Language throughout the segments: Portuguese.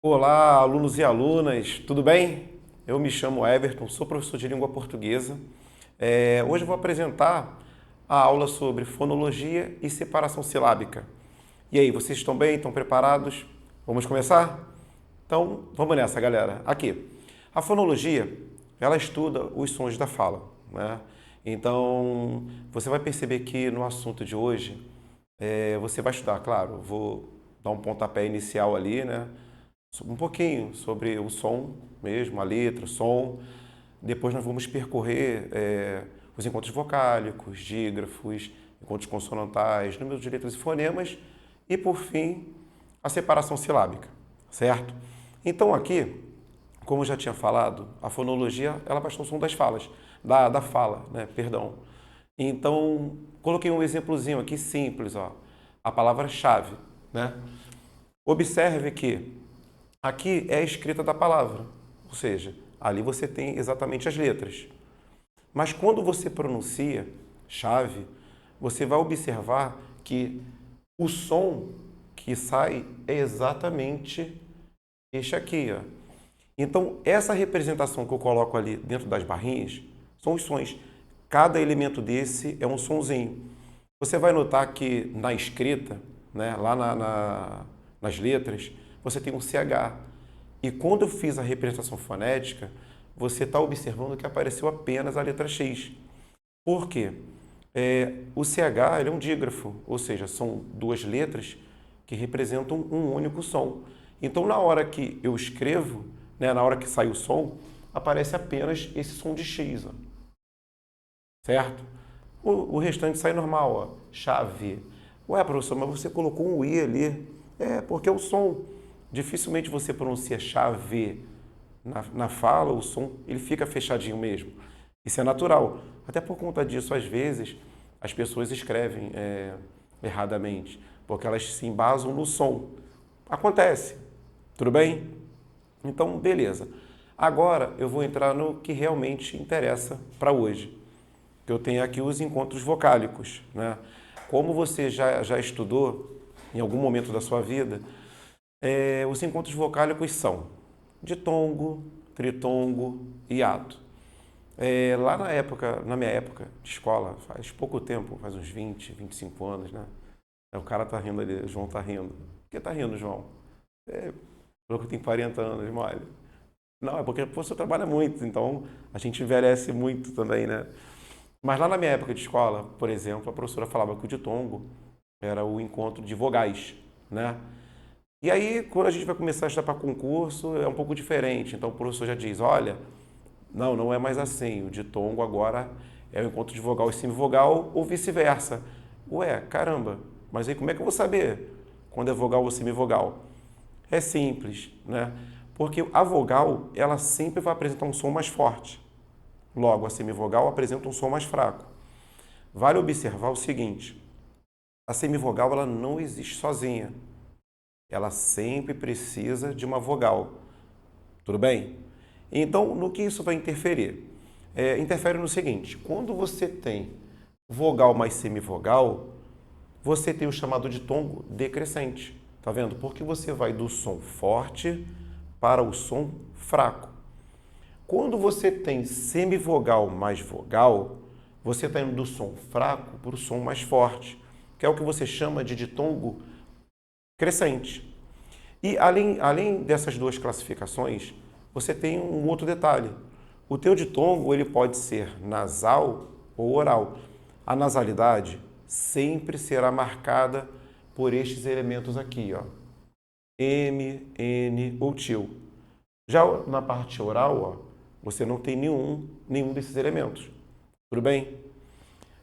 Olá, alunos e alunas, tudo bem? Eu me chamo Everton, sou professor de língua portuguesa. Hoje eu vou apresentar a aula sobre fonologia e separação silábica. E aí, vocês estão bem? Estão preparados? Vamos começar? Então, vamos nessa, galera. Aqui, a fonologia, ela estuda os sons da fala, né? Então, você vai perceber que no assunto de hoje, você vai estudar, claro, vou dar um pontapé inicial ali, né? Um pouquinho sobre o som mesmo, a letra, o som. Depois nós vamos percorrer os encontros vocálicos, dígrafos, encontros consonantais, números de letras e fonemas e, por fim, a separação silábica, certo? Então aqui, como eu já tinha falado, a fonologia ela vai estar no som das falas, da fala, né? Perdão. Então, coloquei um exemplozinho aqui simples, ó. A palavra-chave, né? Observe que aqui é a escrita da palavra, ou seja, ali você tem exatamente as letras. Mas quando você pronuncia chave, você vai observar que o som que sai é exatamente este aqui, ó. Então, essa representação que eu coloco ali dentro das barrinhas são os sons. Cada elemento desse é um sonzinho. Você vai notar que na escrita, né, lá nas letras, você tem um CH. E quando eu fiz a representação fonética, você está observando que apareceu apenas a letra X. Por quê? O CH ele é um dígrafo, ou seja, são duas letras que representam um único som. Então, na hora que eu escrevo, né, na hora que sai o som, aparece apenas esse som de X, ó, certo? O restante sai normal, ó, chave. Ué, professor, mas você colocou um I ali. Porque é o som. Dificilmente você pronuncia chave na fala, o som ele fica fechadinho mesmo. Isso é natural. Até por conta disso, às vezes, as pessoas escrevem erradamente, porque elas se embasam no som. Acontece. Tudo bem? Então, beleza. Agora eu vou entrar no que realmente interessa para hoje. Eu tenho aqui os encontros vocálicos, né? Como você já estudou em algum momento da sua vida, os encontros vocálicos são ditongo, tritongo e hiato. Lá na minha época de escola, faz pouco tempo, faz uns 20, 25 anos, né? O cara tá rindo ali, o João tá rindo. Por que tá rindo, João? Falou que tem 40 anos, mole. Não, é porque você trabalha muito, então a gente envelhece muito também, né? Mas lá na minha época de escola, por exemplo, a professora falava que o ditongo era o encontro de vogais, né? E aí, quando a gente vai começar a estudar para concurso, é um pouco diferente. Então, o professor já diz, olha, não é mais assim. O ditongo agora é o encontro de vogal e semivogal ou vice-versa. Ué, caramba, mas aí como é que eu vou saber quando é vogal ou semivogal? É simples, né? Porque a vogal, ela sempre vai apresentar um som mais forte. Logo, a semivogal apresenta um som mais fraco. Vale observar o seguinte, a semivogal ela não existe sozinha. Ela sempre precisa de uma vogal. Tudo bem? Então, no que isso vai interferir? Interfere no seguinte, quando você tem vogal mais semivogal, você tem o chamado ditongo decrescente. Tá vendo? Porque você vai do som forte para o som fraco. Quando você tem semivogal mais vogal, você está indo do som fraco para o som mais forte, que é o que você chama de ditongo crescente. E além dessas duas classificações, você tem um outro detalhe. O teu ditongo ele pode ser nasal ou oral. A nasalidade sempre será marcada por estes elementos aqui, ó. M, N ou til. Já na parte oral, ó, você não tem nenhum desses elementos. Tudo bem?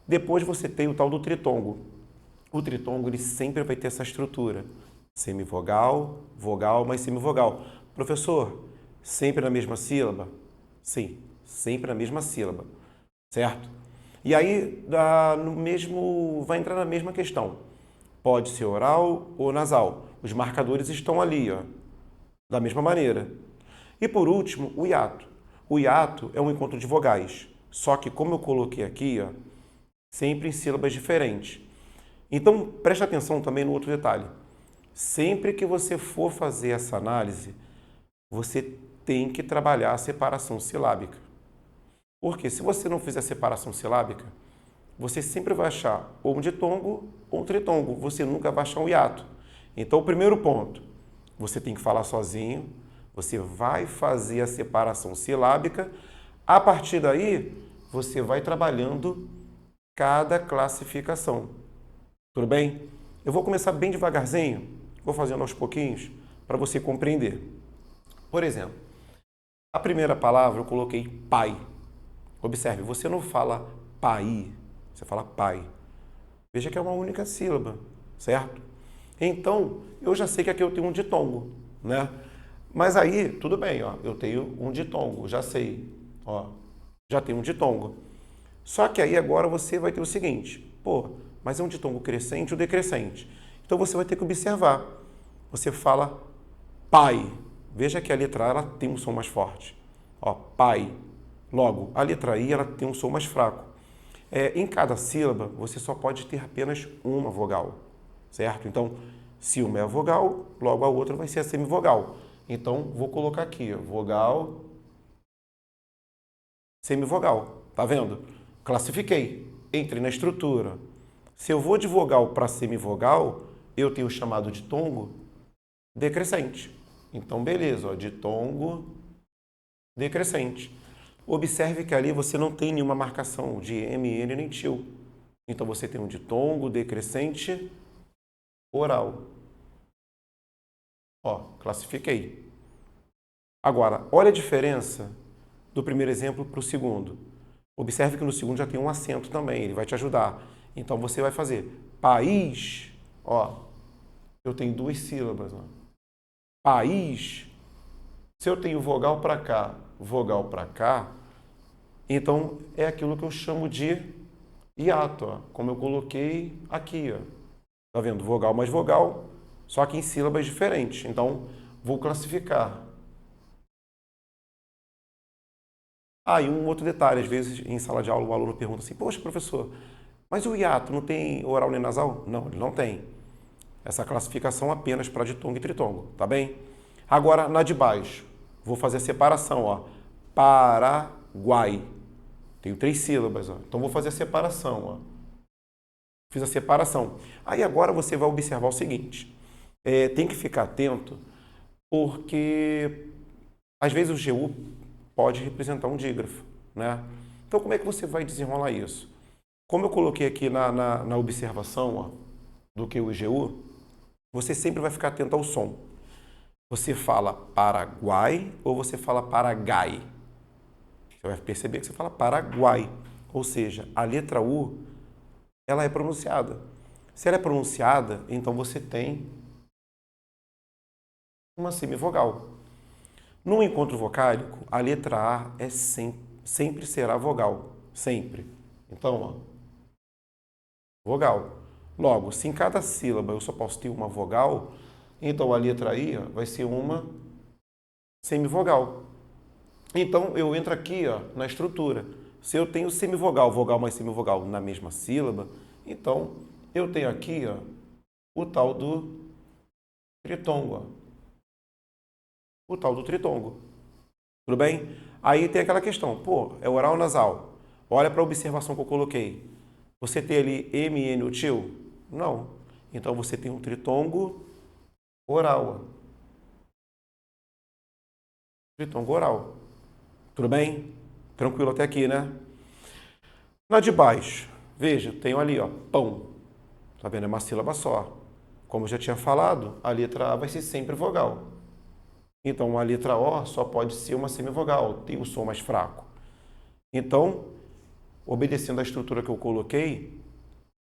Depois você tem o tal do tritongo. O tritongo ele sempre vai ter essa estrutura. Semivogal, vogal, mais semivogal. Professor, sempre na mesma sílaba? Sim, sempre na mesma sílaba. Certo? E aí vai entrar na mesma questão. Pode ser oral ou nasal. Os marcadores estão ali, ó, da mesma maneira. E por último, o hiato. O hiato é um encontro de vogais. Só que como eu coloquei aqui, ó, sempre em sílabas diferentes. Então, preste atenção também no outro detalhe. Sempre que você for fazer essa análise, você tem que trabalhar a separação silábica. Porque se você não fizer a separação silábica, você sempre vai achar ou um ditongo ou um tritongo. Você nunca vai achar um hiato. Então, o primeiro ponto, você tem que falar sozinho, você vai fazer a separação silábica. A partir daí, você vai trabalhando cada classificação. Tudo bem? Eu vou começar bem devagarzinho, vou fazendo aos pouquinhos para você compreender. Por exemplo, a primeira palavra eu coloquei pai. Observe, você não fala pai, você fala pai. Veja que é uma única sílaba, certo? Então, eu já sei que aqui eu tenho um ditongo, né? Mas aí, tudo bem, ó, eu tenho um ditongo, já sei, ó, já tenho um ditongo. Só que aí agora você vai ter o seguinte, pô, mas é um ditongo crescente ou decrescente? Então você vai ter que observar. Você fala pai. Veja que a letra A ela tem um som mais forte. Ó, pai. Logo, a letra I ela tem um som mais fraco. Em cada sílaba, você só pode ter apenas uma vogal, certo? Então, se uma é a vogal, logo a outra vai ser a semivogal. Então, vou colocar aqui, ó, vogal, semivogal. Tá vendo? Classifiquei. Entrei na estrutura. Se eu vou de vogal para semivogal, eu tenho o chamado ditongo decrescente. Então, beleza, ó, ditongo decrescente. Observe que ali você não tem nenhuma marcação de M, N nem til. Então, você tem um ditongo decrescente oral. Ó, classifiquei. Agora, olha a diferença do primeiro exemplo para o segundo. Observe que no segundo já tem um acento também, ele vai te ajudar. Então, você vai fazer país, ó, eu tenho duas sílabas, ó. País, se eu tenho vogal para cá, então é aquilo que eu chamo de hiato, ó, como eu coloquei aqui, ó. Tá vendo? Vogal mais vogal, só que em sílabas diferentes. Então, vou classificar. E um outro detalhe, às vezes em sala de aula o aluno pergunta assim, poxa, professor, mas o hiato não tem oral nem nasal? Não, ele não tem. Essa classificação apenas para ditongo e tritongo, tá bem? Agora, na de baixo, vou fazer a separação, ó. Paraguai. Tenho 3 sílabas, ó. Então, vou fazer a separação, ó. Fiz a separação. Aí, agora, você vai observar o seguinte. Tem que ficar atento, porque, às vezes, o GU pode representar um dígrafo, né? Então, como é que você vai desenrolar isso? Como eu coloquei aqui na observação, ó, do que o GU, você sempre vai ficar atento ao som. Você fala Paraguai ou você fala Paraguai? Você vai perceber que você fala Paraguai. Ou seja, a letra U, ela é pronunciada. Se ela é pronunciada, então você tem uma semivogal. No encontro vocálico, a letra A sempre será vogal. Sempre. Então, ó, vogal. Logo, se em cada sílaba eu só posso ter uma vogal, então a letra I ó, vai ser uma semivogal. Então eu entro aqui ó, na estrutura. Se eu tenho semivogal, vogal mais semivogal na mesma sílaba, então eu tenho aqui ó, o tal do tritongo. Ó. O tal do tritongo. Tudo bem? Aí tem aquela questão, pô, é oral ou nasal? Olha para a observação que eu coloquei. Você tem ali M, N ou til? Não. Então você tem um tritongo oral. Tritongo oral. Tudo bem? Tranquilo até aqui, né? Na de baixo, veja, tenho ali, ó, pão. Tá vendo? É uma sílaba só. Como eu já tinha falado, a letra A vai ser sempre vogal. Então, a letra O só pode ser uma semivogal, tem o som mais fraco. Então, obedecendo à estrutura que eu coloquei,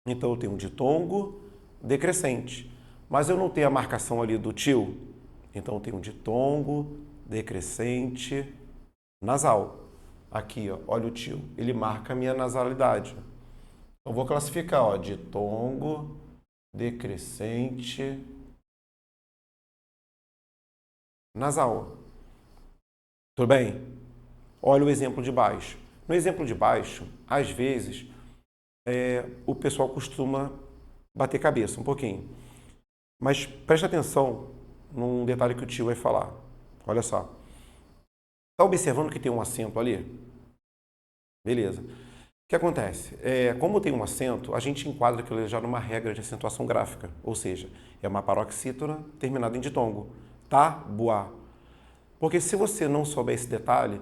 então eu tenho um ditongo decrescente. Mas eu não tenho a marcação ali do til. Então, eu tenho um ditongo decrescente nasal. Aqui, ó, olha o til. Ele marca a minha nasalidade. Então, vou classificar, ó, ditongo decrescente nasal. Tudo bem? Olha o exemplo de baixo. No exemplo de baixo, às vezes, o pessoal costuma bater cabeça um pouquinho. Mas preste atenção num detalhe que o tio vai falar. Olha só. Está observando que tem um acento ali? Beleza. O que acontece? Como tem um acento, a gente enquadra aquilo já numa regra de acentuação gráfica. Ou seja, é uma paroxítona terminada em ditongo. Tá, boa. Porque se você não souber esse detalhe,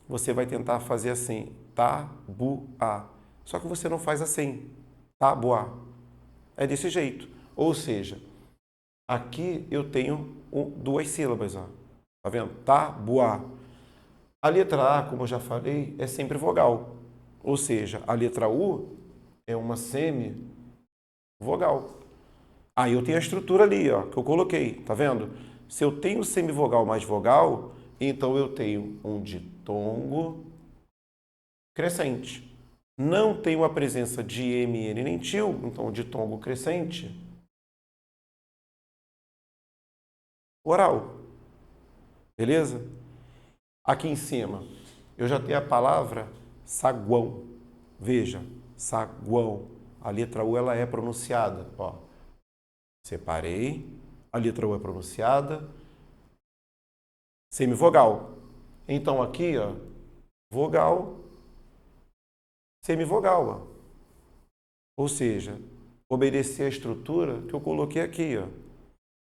você vai tentar fazer assim, tá, bu, a. Só que você não faz assim, tá, boa. É desse jeito. Ou seja, aqui eu tenho duas sílabas, ó. Tá vendo? Tá, boa. A letra A, como eu já falei, é sempre vogal. Ou seja, a letra U é uma semivogal. Aí eu tenho a estrutura ali, ó, que eu coloquei, tá vendo? Se eu tenho semivogal mais vogal, então eu tenho um ditongo crescente. Não tenho a presença de M, N nem til, então ditongo crescente oral. Beleza? Aqui em cima, eu já tenho a palavra saguão. Veja, saguão. A letra U ela é pronunciada, ó. Separei, a letra U é pronunciada, semivogal. Então aqui, ó, vogal, semivogal, ó. Ou seja, obedecer a estrutura que eu coloquei aqui, ó.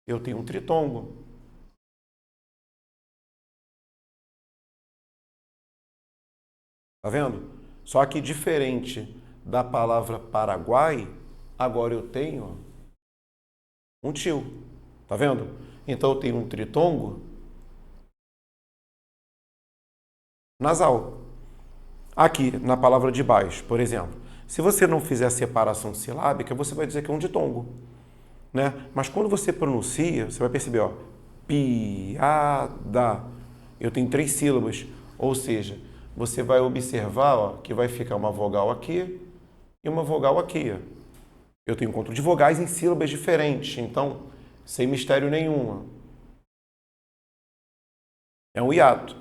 Eu tenho um tritongo. Tá vendo? Só que diferente da palavra Paraguai, agora eu tenho um tio. Tá vendo? Então eu tenho um tritongo nasal. Aqui, na palavra de baixo, por exemplo. Se você não fizer a separação silábica, você vai dizer que é um ditongo, né? Mas quando você pronuncia, você vai perceber, ó, piada. Eu tenho 3 sílabas, ou seja, você vai observar, ó, que vai ficar uma vogal aqui e uma vogal aqui. Ó. Eu tenho encontro de vogais em sílabas diferentes, então, sem mistério nenhum. É um hiato.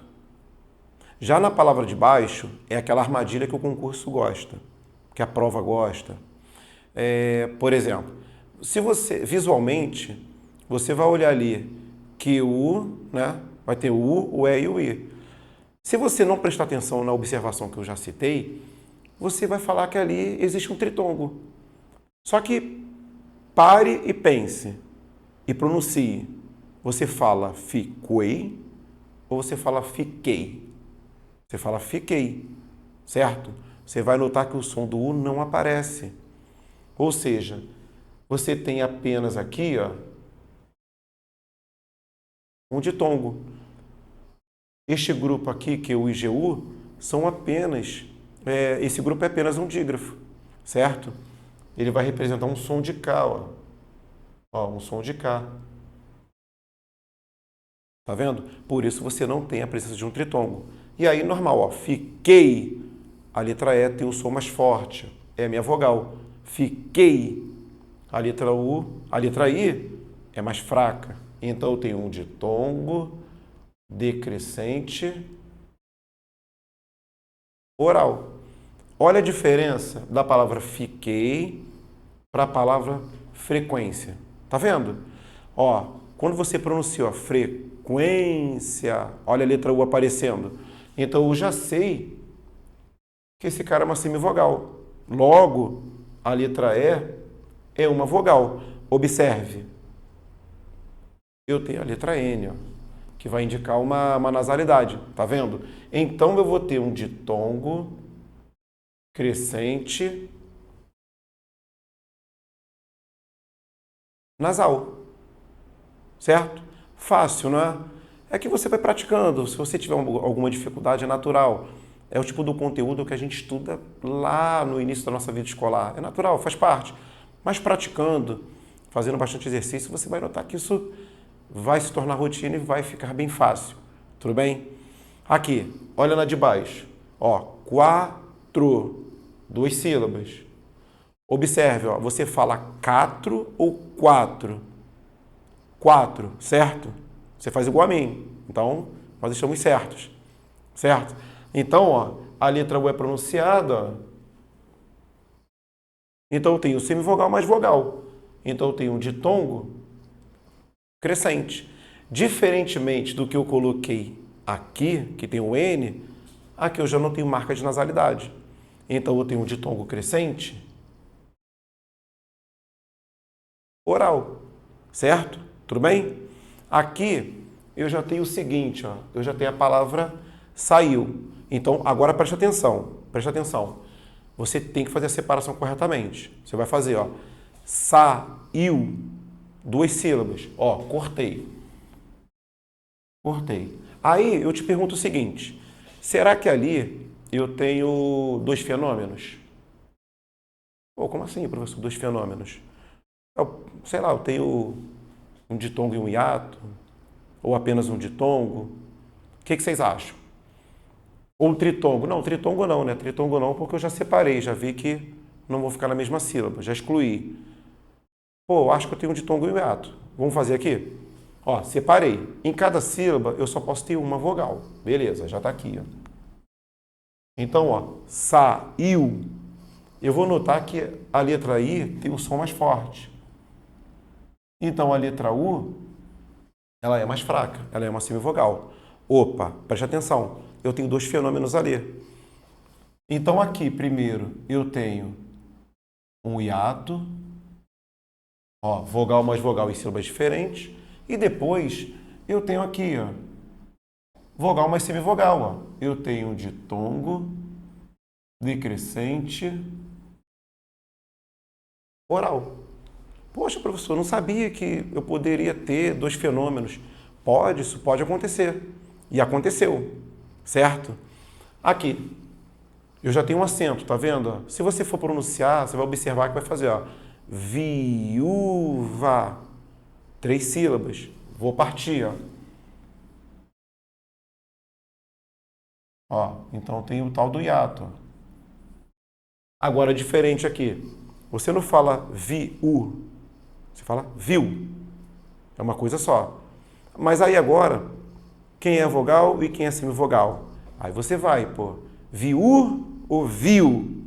Já na palavra de baixo, é aquela armadilha que o concurso gosta, que a prova gosta. Por exemplo, se você, visualmente, você vai olhar ali que o U, né, vai ter o U, o E e o I. Se você não prestar atenção na observação que eu já citei, você vai falar que ali existe um tritongo. Só que pare e pense e pronuncie. Você fala fiquei ou você fala fiquei? Você fala fiquei, certo? Você vai notar que o som do U não aparece. Ou seja, você tem apenas aqui, ó, um ditongo. Este grupo aqui, que é o IGU, são apenas, esse grupo é apenas um dígrafo, certo? Ele vai representar um som de K, ó, um som de K. Tá vendo? Por isso você não tem a presença de um tritongo. E aí, normal, ó, fiquei, a letra E tem um som mais forte, é a minha vogal. Fiquei, a letra U, a letra I é mais fraca. Então eu tenho um ditongo decrescente oral. Olha a diferença da palavra fiquei para a palavra frequência. Tá vendo? Ó, quando você pronuncia ó, frequência, olha a letra U aparecendo. Então eu já sei que esse cara é uma semivogal. Logo, a letra E é uma vogal. Observe. Eu tenho a letra N, ó, que vai indicar uma nasalidade. Tá vendo? Então eu vou ter um ditongo crescente nasal. Certo? Fácil, não é? É que você vai praticando. Se você tiver alguma dificuldade, é natural. É o tipo do conteúdo que a gente estuda lá no início da nossa vida escolar. É natural, faz parte. Mas praticando, fazendo bastante exercício, você vai notar que isso vai se tornar rotina e vai ficar bem fácil. Tudo bem? Aqui, olha na de baixo. Ó, 4, 2 sílabas. Observe, ó, você fala 4 ou 4? 4, certo? Você faz igual a mim. Então, nós estamos certos. Certo? Então, ó, a letra U é pronunciada. Ó. Então, eu tenho semivogal mais vogal. Então, eu tenho um ditongo crescente. Diferentemente do que eu coloquei aqui, que tem o N, aqui eu já não tenho marca de nasalidade. Então eu tenho um ditongo crescente oral, certo? Tudo bem? Aqui eu já tenho o seguinte, ó, eu já tenho a palavra saiu. Então agora preste atenção. Você tem que fazer a separação corretamente. Você vai fazer, ó, saiu, 2 sílabas, ó, cortei. Aí eu te pergunto o seguinte, será que ali eu tenho 2 fenômenos? Pô, como assim, professor, 2 fenômenos? Sei lá, eu tenho um ditongo e um hiato, ou apenas um ditongo. O que vocês acham? Ou um tritongo? Não, tritongo não, né? Tritongo não, porque eu já separei, já vi que não vou ficar na mesma sílaba, já excluí. Pô, eu acho que eu tenho um ditongo e um hiato. Vamos fazer aqui? Ó, separei. Em cada sílaba eu só posso ter uma vogal. Beleza, já tá aqui, ó. Então, ó, saiu. Eu vou notar que a letra I tem um som mais forte. Então, a letra U, ela é mais fraca, ela é uma semivogal. Opa, preste atenção, eu tenho 2 fenômenos ali. Então, aqui, primeiro, eu tenho um hiato, ó, vogal mais vogal em sílabas diferentes. E depois, eu tenho aqui, ó, vogal mais semivogal, ó. Eu tenho um ditongo, decrescente, oral. Poxa, professor, eu não sabia que eu poderia ter 2 fenômenos. Pode, isso pode acontecer. E aconteceu, certo? Aqui, eu já tenho um acento, tá vendo? Se você for pronunciar, você vai observar que vai fazer, ó, viúva, 3 sílabas. Vou partir, ó. Ó, então tem o tal do hiato. Agora, diferente aqui. Você não fala viu, você fala viu. É uma coisa só. Mas aí agora, quem é vogal e quem é semivogal? Aí você vai, pô, viu ou viu?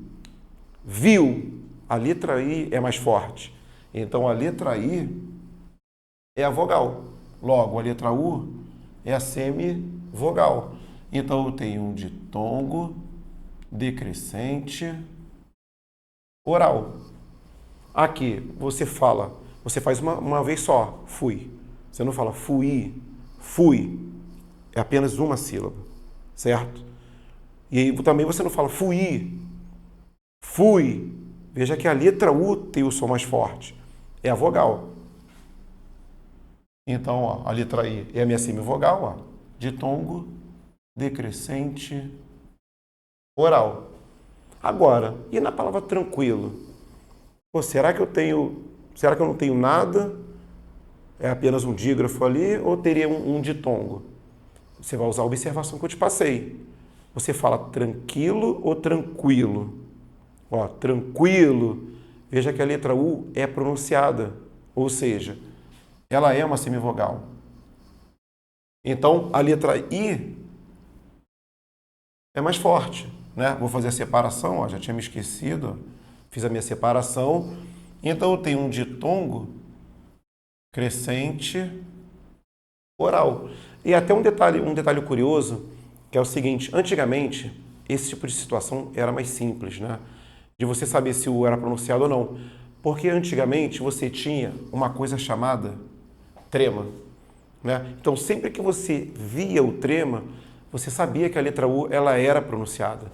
Viu. A letra I é mais forte. Então a letra I é a vogal. Logo, a letra U é a semivogal. Então eu tenho um ditongo, decrescente, oral. Aqui você fala, você faz uma vez só, fui. Você não fala fui, fui. É apenas uma sílaba, certo? E aí também você não fala fui, fui. Veja que a letra U tem o som mais forte. É a vogal. Então, ó, a letra I é a minha semivogal, ó. Ditongo, decrescente, oral. Agora, e na palavra tranquilo? Pô, será que eu não tenho nada? É apenas um dígrafo ali ou teria um ditongo? Você vai usar a observação que eu te passei. Você fala tranquilo ou tranquilo? Ó, tranquilo. Veja que a letra U é pronunciada, ou seja, ela é uma semivogal. Então, a letra I é mais forte, né? Vou fazer a separação, ó, já tinha me esquecido. Fiz a minha separação. Então, eu tenho um ditongo crescente oral. E até um detalhe curioso, que é o seguinte, antigamente, esse tipo de situação era mais simples, né? De você saber se o U era pronunciado ou não. Porque antigamente você tinha uma coisa chamada trema, né? Então, sempre que você via o trema, você sabia que a letra U ela era pronunciada.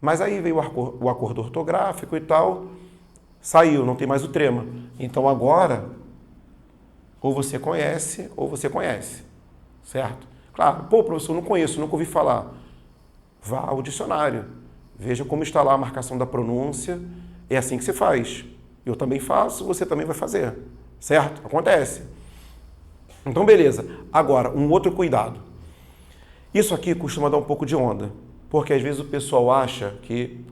Mas aí veio o acordo ortográfico e tal, saiu, não tem mais o trema. Então, agora, ou você conhece, certo? Claro, pô, professor, não conheço, nunca ouvi falar. Vá ao dicionário, veja como está lá a marcação da pronúncia, é assim que se faz. Eu também faço, você também vai fazer, certo? Acontece. Então, beleza. Agora, um outro cuidado. Isso aqui costuma dar um pouco de onda, porque às vezes o pessoal acha que,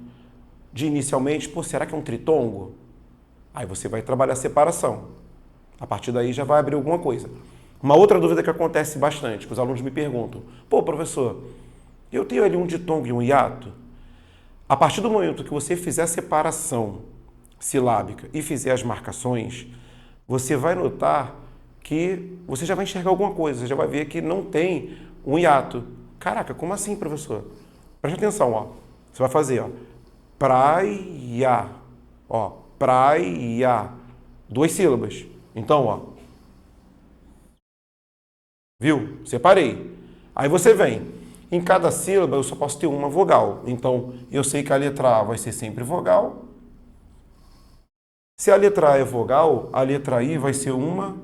inicialmente, pô, será que é um tritongo? Aí você vai trabalhar a separação. A partir daí já vai abrir alguma coisa. Uma outra dúvida que acontece bastante, que os alunos me perguntam, pô, professor, eu tenho ali um ditongo e um hiato? A partir do momento que você fizer a separação silábica e fizer as marcações, você vai notar que você já vai enxergar alguma coisa, você já vai ver que não tem um hiato. Caraca, como assim, professor? Preste atenção, ó. Você vai fazer, ó, praia, ó, praia, 2 sílabas. Então, ó, viu? Separei. Aí você vem. Em cada sílaba eu só posso ter uma vogal. Então, eu sei que a letra A vai ser sempre vogal. Se a letra A é vogal, a letra I vai ser uma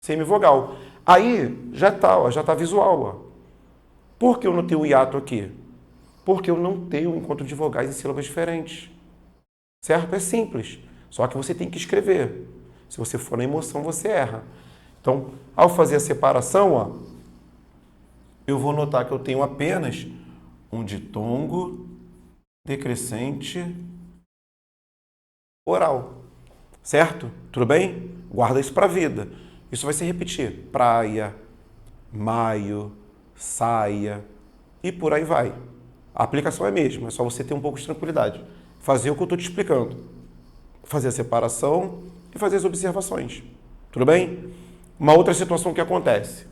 semivogal. Aí já está, ó, já está visual. Ó. Por que eu não tenho um hiato aqui? Porque eu não tenho um encontro de vogais em sílabas diferentes. Certo? É simples. Só que você tem que escrever. Se você for na emoção, você erra. Então, ao fazer a separação, ó, eu vou notar que eu tenho apenas um ditongo decrescente oral. Certo? Tudo bem? Guarda isso para a vida. Isso vai se repetir. Praia, maio, saia e por aí vai. A aplicação é a mesma, é só você ter um pouco de tranquilidade. Fazer o que eu estou te explicando. Fazer a separação e fazer as observações. Tudo bem? Uma outra situação que acontece.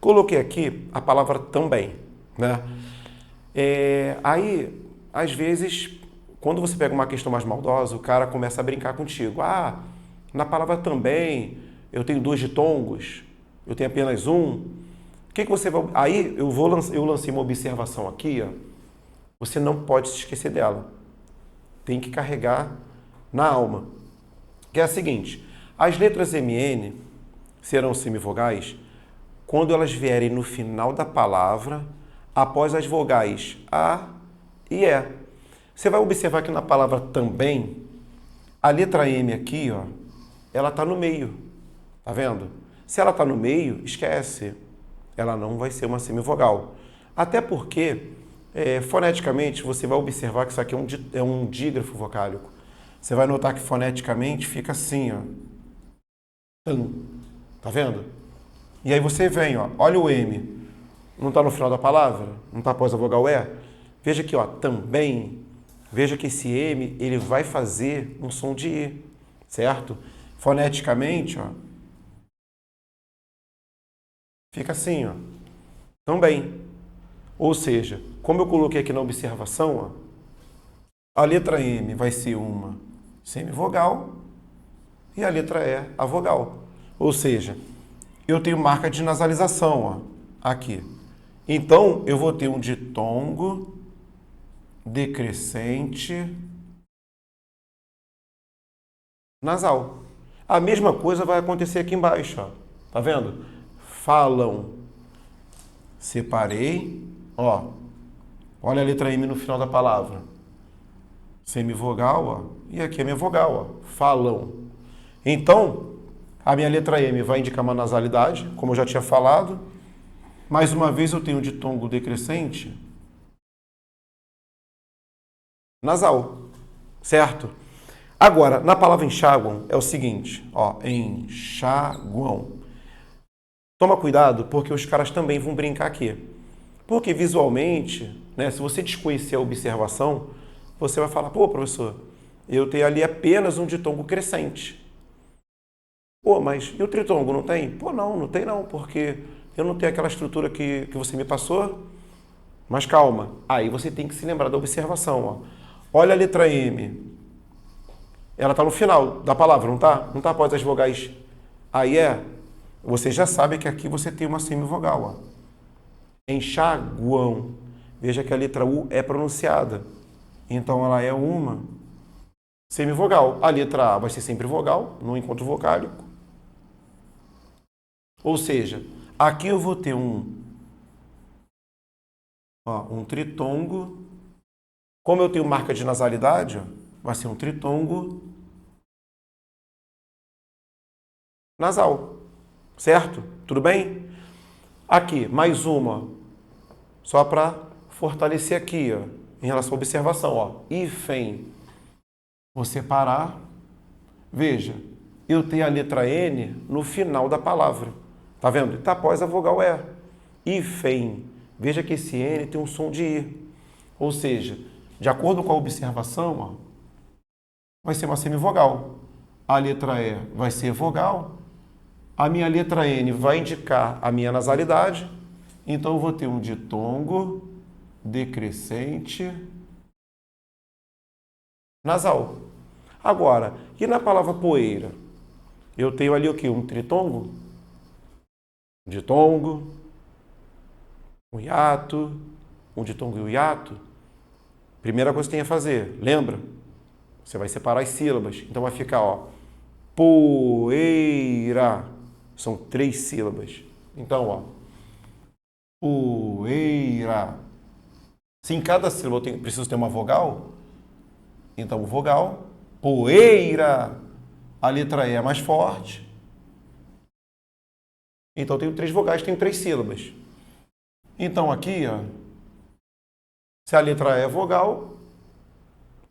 Coloquei aqui a palavra também, né? Aí, às vezes, quando você pega uma questão mais maldosa, o cara começa a brincar contigo. Ah, na palavra também, eu tenho 2 ditongos, eu tenho apenas um. O que você vai... Aí, eu lancei uma observação aqui, ó. Você não pode se esquecer dela. Tem que carregar na alma. Que é a seguinte, as letras MN serão semivogais quando elas vierem no final da palavra, após as vogais A e E. Você vai observar que na palavra também, a letra M aqui, ó, ela está no meio. Tá vendo? Se ela está no meio, esquece. Ela não vai ser uma semivogal. Até porque, foneticamente, você vai observar que isso aqui é um dígrafo vocálico. Você vai notar que foneticamente fica assim, ó. Tam. Tá vendo? E aí você vem, ó, olha o M. Não está no final da palavra? Não está após a vogal E? Veja aqui, ó, também. Veja que esse M, ele vai fazer um som de I, certo? Foneticamente, ó, fica assim, ó, também. Ou seja, como eu coloquei aqui na observação, ó, a letra M vai ser uma semivogal e a letra E a vogal. Ou seja, eu tenho marca de nasalização, ó, aqui. Então, eu vou ter um ditongo decrescente nasal. A mesma coisa vai acontecer aqui embaixo, ó. Tá vendo? Falam. Separei, ó. Olha a letra M no final da palavra. Semivogal, ó. E aqui é minha vogal, ó. Falam. Então, a minha letra M vai indicar uma nasalidade, como eu já tinha falado. Mais uma vez eu tenho ditongo decrescente nasal, certo? Agora, na palavra enxaguam é o seguinte, ó, enxaguam. Toma cuidado porque os caras também vão brincar aqui. Porque visualmente, né, se você desconhecer a observação, você vai falar, pô, professor, eu tenho ali apenas um ditongo crescente. Pô, mas e o tritongo não tem? Pô, não tem não, porque eu não tenho aquela estrutura que você me passou. Mas calma, aí você tem que se lembrar da observação. Ó. Olha a letra M. Ela está no final da palavra, não está? Não está após as vogais A e E? Você já sabe que aqui você tem uma semivogal. Ó. Enxaguam. Veja que a letra U é pronunciada. Então ela é uma semivogal. A letra A vai ser sempre vogal, no encontro vocálico. Ou seja, aqui eu vou ter um tritongo. Como eu tenho marca de nasalidade, ó, vai ser um tritongo nasal. Certo? Tudo bem? Aqui, mais uma. Só para fortalecer aqui, ó, em relação à observação. Ó, hífen. Vou separar. Veja, eu tenho a letra N no final da palavra. Tá vendo? Está após a vogal E. Hífen. Veja que esse N tem um som de I. Ou seja, de acordo com a observação, ó, vai ser uma semivogal. A letra E vai ser vogal A minha letra N vai indicar a minha nasalidade, então eu vou ter um ditongo decrescente nasal. Agora, e na palavra poeira? Eu tenho ali o quê? Um tritongo, um ditongo, um hiato, um ditongo e um hiato. Primeira coisa que tem a fazer, lembra? Você vai separar as sílabas. Então vai ficar, ó, poeira. São 3 sílabas. Então, ó, poeira. Se em cada sílaba eu preciso ter uma vogal, então vogal, poeira. A letra E é mais forte. Então eu tenho 3 vogais, tenho 3 sílabas. Então aqui, ó, se a letra E é vogal,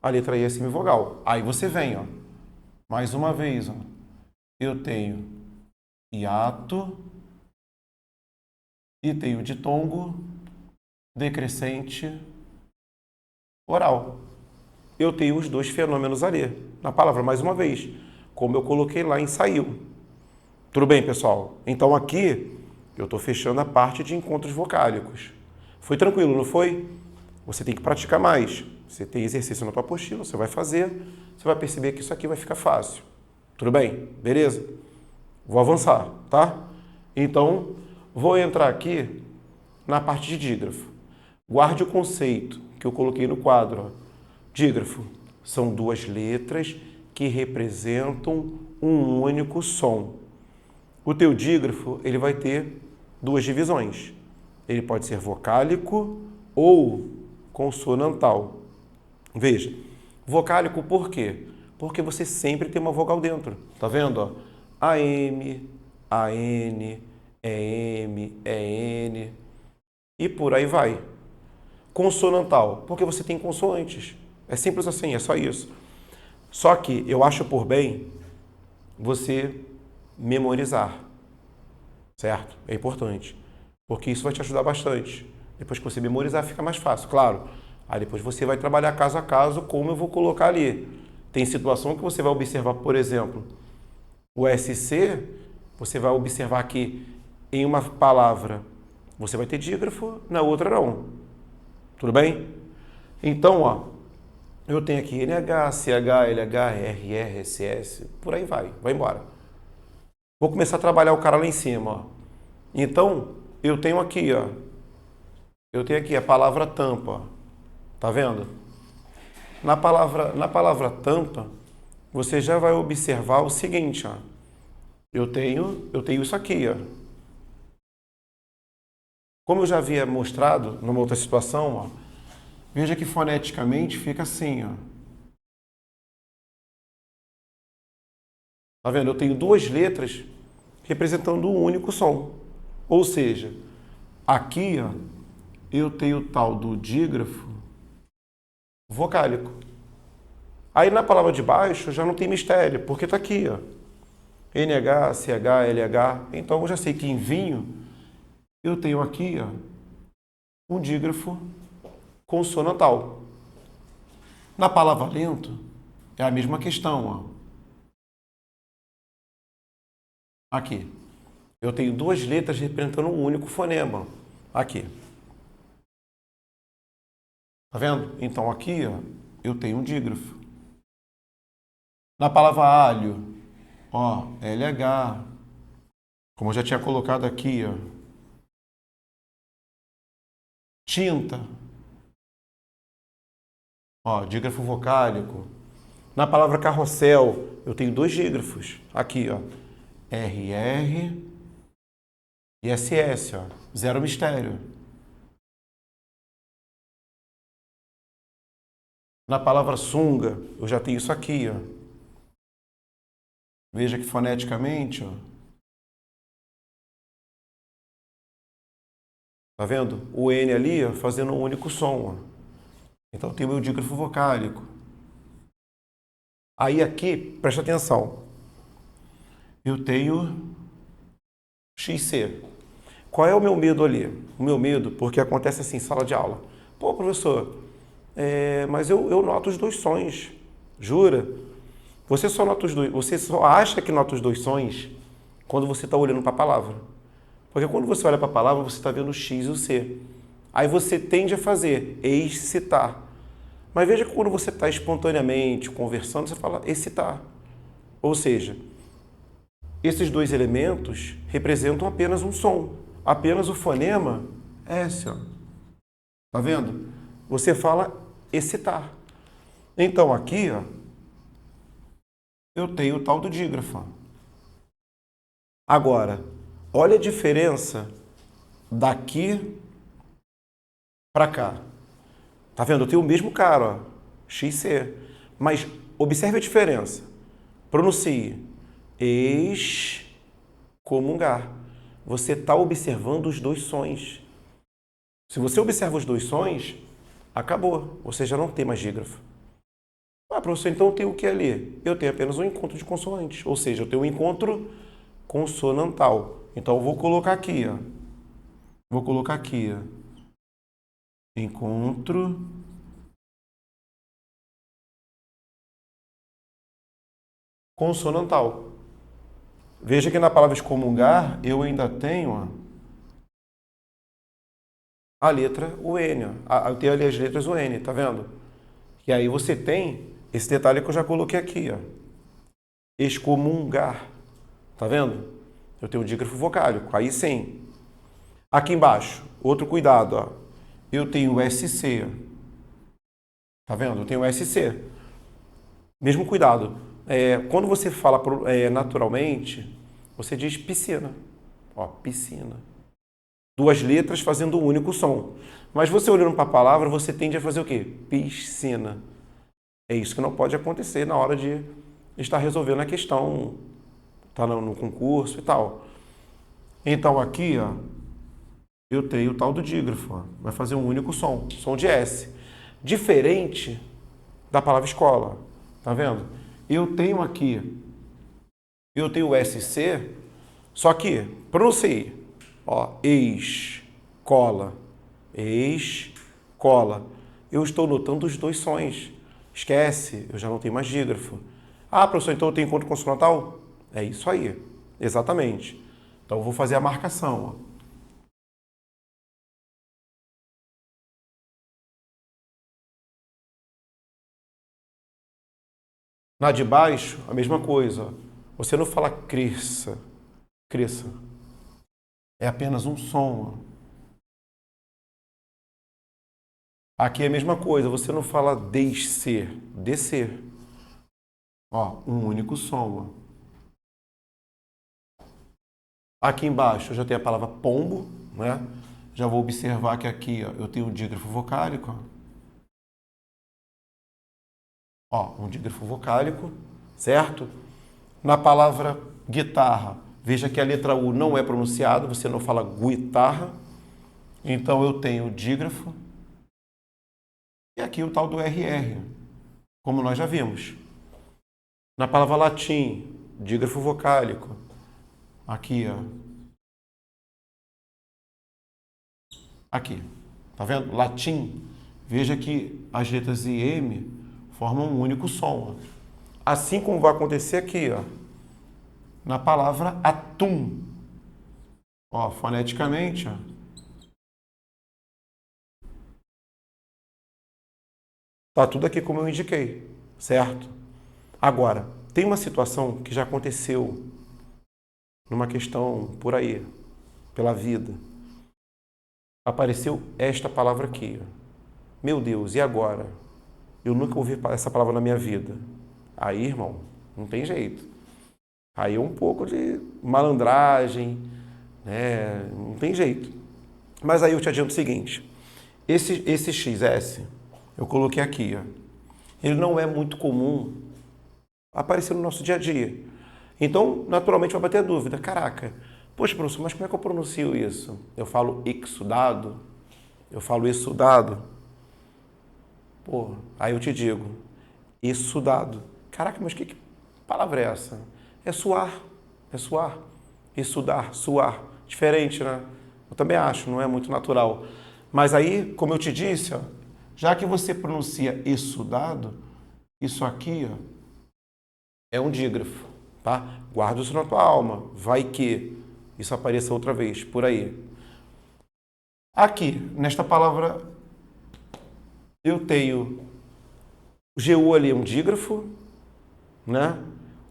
a letra E é semivogal. Aí você vem, ó, mais uma vez, ó, eu tenho hiato e tenho ditongo decrescente oral. Eu tenho os 2 fenômenos ali na palavra, mais uma vez, como eu coloquei lá em saiu. Tudo bem, pessoal? Então aqui eu estou fechando a parte de encontros vocálicos. Foi tranquilo, não foi? Você tem que praticar mais. Você tem exercício na tua apostila, você vai fazer, você vai perceber que isso aqui vai ficar fácil. Tudo bem? Beleza? Vou avançar, tá? Então, vou entrar aqui na parte de dígrafo. Guarde o conceito que eu coloquei no quadro. Ó. Dígrafo são 2 letras que representam um único som. O teu dígrafo, ele vai ter 2 divisões. Ele pode ser vocálico ou consonantal. Veja, vocálico por quê? Porque você sempre tem uma vogal dentro. Tá vendo? Ó? AM, AN, EM, EN e por aí vai. Consonantal, porque você tem consoantes. É simples assim, é só isso. Só que eu acho por bem você memorizar, certo? É importante, porque isso vai te ajudar bastante. Depois que você memorizar, fica mais fácil, claro. Aí depois você vai trabalhar caso a caso, como eu vou colocar ali. Tem situação que você vai observar, por exemplo, o SC, você vai observar que em uma palavra você vai ter dígrafo, na outra não. Tudo bem? Então, ó, eu tenho aqui NH, CH, LH, RR, SS, por aí vai embora. Vou começar a trabalhar o cara lá em cima, ó. Então, eu tenho aqui, ó, eu tenho aqui a palavra tampa, ó. Tá vendo? Na palavra tampa, você já vai observar o seguinte, ó. Eu tenho isso aqui, ó. Como eu já havia mostrado numa outra situação, ó, veja que foneticamente fica assim, ó. Tá vendo? Eu tenho 2 letras representando um único som. Ou seja, aqui, ó, eu tenho o tal do dígrafo vocálico. Aí na palavra de baixo já não tem mistério, porque tá aqui, ó. NH, CH, LH. Então eu já sei que em vinho eu tenho aqui, ó, um dígrafo consonantal. Na palavra lento é a mesma questão, ó. Aqui. Eu tenho 2 letras representando um único fonema. Aqui. Tá vendo? Então aqui, ó, eu tenho um dígrafo. Na palavra alho, ó, LH. Como eu já tinha colocado aqui, ó. Tinta. Ó, dígrafo vocálico. Na palavra carrossel, eu tenho 2 dígrafos. Aqui, ó. RR e SS, ó. Zero mistério. Na palavra sunga, eu já tenho isso aqui, ó. Veja que foneticamente, ó. Tá vendo? O N ali, ó, fazendo um único som, ó. Então tem o meu dígrafo vocálico. Aí aqui, presta atenção. Eu tenho XC. Qual é o meu medo ali? O meu medo, porque acontece assim, sala de aula. Pô, professor, mas eu noto os 2 sons. Jura? Você só nota os 2. Você só acha que nota os 2 sons quando você está olhando para a palavra. Porque quando você olha para a palavra, você está vendo o X e o C. Aí você tende a fazer excitar. Mas veja que quando você está espontaneamente conversando, você fala excitar. Ou seja, esses dois elementos representam apenas um som. Apenas o fonema S. Ó. Tá vendo? Você fala excitar. Então aqui, ó, eu tenho o tal do dígrafo. Agora, olha a diferença daqui para cá. Tá vendo? Eu tenho o mesmo cara, ó, XC. Mas observe a diferença. Pronuncie excomungar. Você está observando os dois sons. Se você observa os dois sons, acabou. Você já não tem mais dígrafo. Ah, professor, então eu tenho o que ali? Eu tenho apenas um encontro de consonantes. Ou seja, eu tenho um encontro consonantal. Então eu vou colocar aqui, ó. Vou colocar aqui, ó. Encontro consonantal. Veja que na palavra excomungar eu ainda tenho, ó, a letra UN. Ó. Eu tenho ali as letras UN, tá vendo? E aí você tem esse detalhe que eu já coloquei aqui, ó. Excomungar. Tá vendo? Eu tenho o dígrafo vocálico, aí sim. Aqui embaixo, outro cuidado, ó. Eu tenho o SC. Tá vendo? Eu tenho o SC. Mesmo cuidado. Quando você fala naturalmente, você diz piscina. Ó, piscina. Duas letras fazendo um único som. Mas você olhando para a palavra, você tende a fazer o quê? Piscina. É isso que não pode acontecer na hora de estar resolvendo a questão, tá no concurso e tal. Então aqui, ó, eu tenho o tal do dígrafo. Ó, vai fazer um único som de S. Diferente da palavra escola. Tá vendo? Eu tenho aqui, eu tenho o SC, só que, pronuncie, ó, escola, escola. Eu estou notando os dois sons. Esquece, eu já não tenho mais dígrafo. Ah, professor, então eu tenho encontro consonantal? É isso aí, exatamente. Então eu vou fazer a marcação, ó. Na de baixo, a mesma coisa. Você não fala cresça, cresça. É apenas um som. Aqui é a mesma coisa. Você não fala descer, descer. Ó, um único som. Aqui embaixo eu já tenho a palavra pombo, né? Já vou observar que aqui, ó, eu tenho um dígrafo vocálico. Ó, um dígrafo vocálico, certo? Na palavra guitarra, veja que a letra U não é pronunciada, você não fala guitarra. Então eu tenho o dígrafo. E aqui o tal do RR, como nós já vimos. Na palavra latim, dígrafo vocálico. Aqui, ó. Aqui. Tá vendo? Latim. Veja que as letras I e M formam um único som. Ó. Assim como vai acontecer aqui, ó. Na palavra atum. Ó, foneticamente, ó. Tá tudo aqui como eu indiquei, certo? Agora, tem uma situação que já aconteceu numa questão por aí, pela vida. Apareceu esta palavra aqui. Meu Deus, e agora? Eu nunca ouvi essa palavra na minha vida. Aí, irmão, não tem jeito. Aí é um pouco de malandragem, né? Não tem jeito. Mas aí eu te adianto o seguinte. Esse XS, eu coloquei aqui, ó. Ele não é muito comum aparecer no nosso dia a dia. Então, naturalmente, vai bater a dúvida. Caraca, poxa, professor, mas como é que eu pronuncio isso? Eu falo exudado? Eu falo exudado? Pô, aí eu te digo, exudado. Caraca, mas que palavra é essa? É suar, é suar. Exudar, suar. Diferente, né? Eu também acho, não é muito natural. Mas aí, como eu te disse, ó, já que você pronuncia exudado, isso aqui, ó, é um dígrafo. tá? Guarda isso na tua alma, vai que isso apareça outra vez, por aí. Aqui, nesta palavra, eu tenho o GU ali, um dígrafo, né?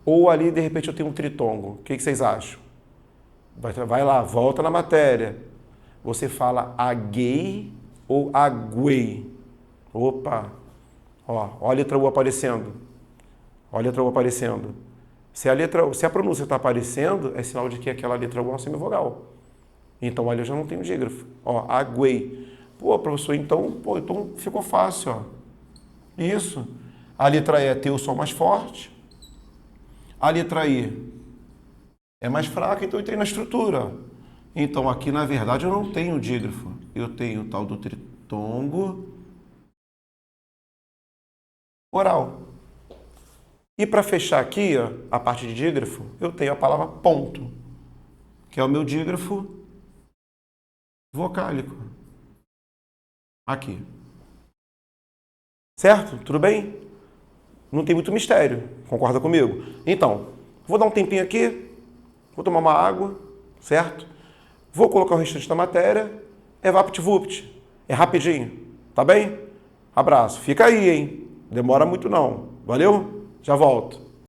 Ou ali, de repente, eu tenho um tritongo. O que vocês acham? Vai lá, volta na matéria. Você fala aguei ou aguei? Opa! Ó a letra U aparecendo. Ó a letra U aparecendo. Se a pronúncia está aparecendo, é sinal de que aquela letra U é uma semivogal. Então, ali eu já não tenho dígrafo. Ó, aguei. Pô, professor, então ficou fácil, ó. Isso. A letra E tem o som mais forte. A letra I é mais fraca, então eu entrei na estrutura. Então, aqui, na verdade, eu não tenho dígrafo. Eu tenho o tal do tritongo oral. E para fechar aqui, ó, a parte de dígrafo, eu tenho a palavra ponto, que é o meu dígrafo vocálico. Aqui. Certo? Tudo bem? Não tem muito mistério. Concorda comigo? Então, vou dar um tempinho aqui, vou tomar uma água, certo? Vou colocar o restante da matéria, é vapt-vupt, é rapidinho, tá bem? Abraço. Fica aí, hein? Demora muito não. Valeu? Já volto.